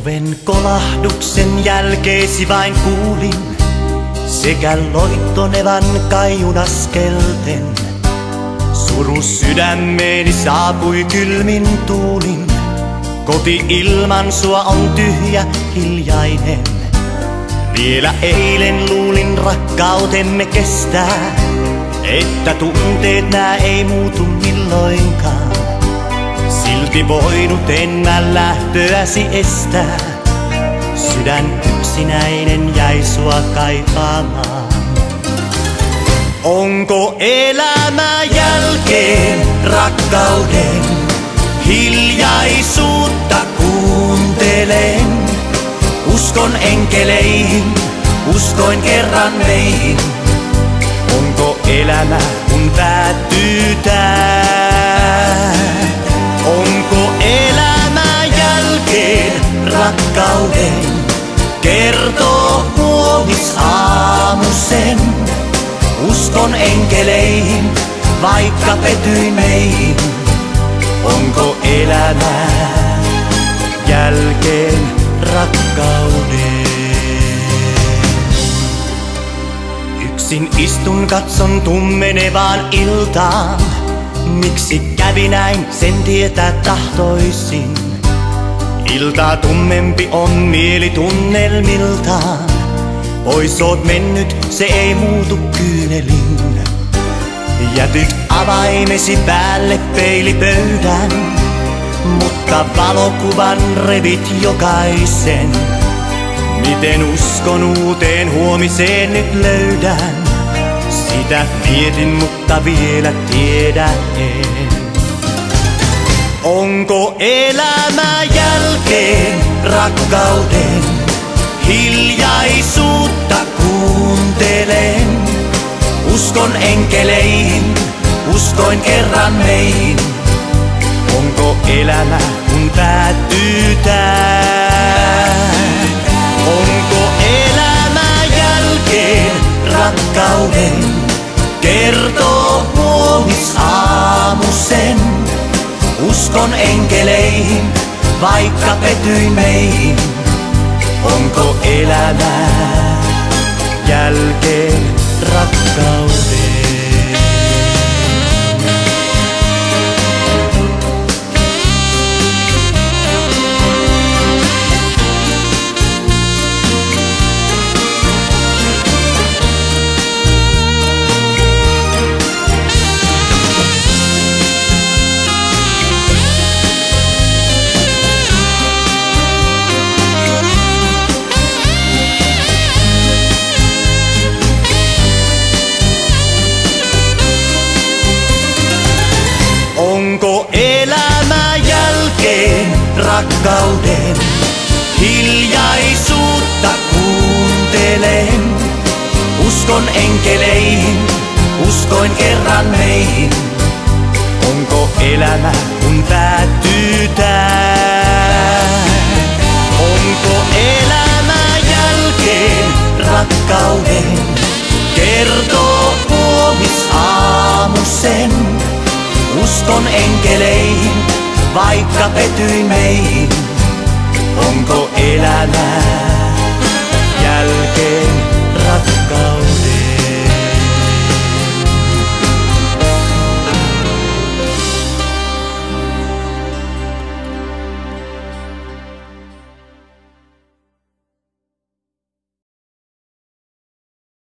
Oven kolahduksen jälkeesi vain kuulin, sekä loittonevan kaiun askelten. Suru sydämeeni saapui kylmin tuulin, koti ilman sua on tyhjä, hiljainen. Vielä eilen luulin rakkautemme kestää, että tunteet nää ei muutu milloinkaan. Silti voinut en mä lähtöäsi estää, sydän yksinäinen jäi sua kaipaamaan. Onko elämä jälkeen rakkauden? Hiljaisuutta kuuntelen. Uskon enkeleihin, uskoin kerran meihin. Onko elämä kun päättyy tää? Onko elämä jälkeen rakkauden? Kertoo huomis aamu sen. Uskon enkeleihin, vaikka petyin meihin. Onko elämä jälkeen rakkauden? Yksin istun, katson tummenevaan iltaan. Miksi kävi näin, sen tietää tahtoisin. Iltaa tummempi on mieli tunnelmiltaan. Pois oot mennyt, se ei muutu kyynelin. Jätit avaimesi päälle peilipöydän, mutta valokuvan revit jokaisen. Miten uskon uuteen huomiseen nyt löydän? Sitä mietin, mutta vielä tiedä en. Onko elämä jälkeen rakkauden? Hiljaisuutta kuuntelen. Uskon enkeleihin, uskoin kerran meihin. Onko elämä kun päättyy tää? Onko elämä jälkeen rakkauden? Kertoo huomis aamu sen. Uskon enkeleihin, vaikka petyin meihin. Onko elämä jälkeen rakkauden? Onko elämä jälkeen rakkauden? Hiljaisuutta kuuntelen. Uskon enkeleihin, uskoin kerran meihin. Onko elämä kun päättyy tää? Onko elämä jälkeen rakkauden? Kertoo huomis aamu sen. Uskon enkeleihin, vaikka petyin meihin. Onko elämä